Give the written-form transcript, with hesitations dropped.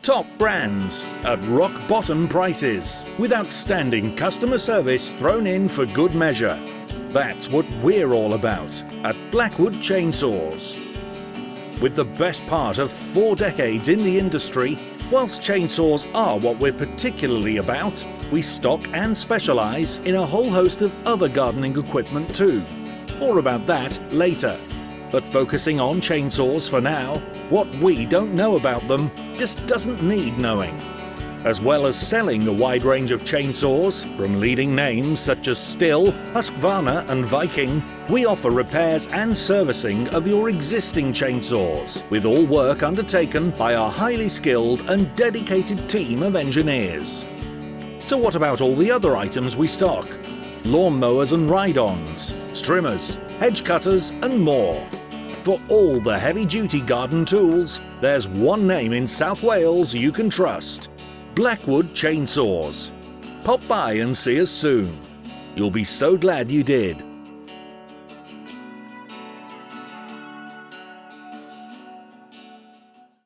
Top brands at rock-bottom prices, with outstanding customer service thrown in for good measure. That's what we're all about at Blackwood Chainsaws. With the best part of 4 decades in the industry, whilst chainsaws are what we're particularly about, we stock and specialise in a whole host of other gardening equipment too. More about that later. But focusing on chainsaws for now, what we don't know about them just doesn't need knowing. As well as selling a wide range of chainsaws, from leading names such as Stihl, Husqvarna and Viking, we offer repairs and servicing of your existing chainsaws, with all work undertaken by our highly skilled and dedicated team of engineers. So what about all the other items we stock? Lawn mowers and ride-ons, trimmers, hedge cutters and more. For all the heavy-duty garden tools, there's one name in South Wales you can trust: Blackwood Chainsaws. Pop by and see us soon. You'll be so glad you did.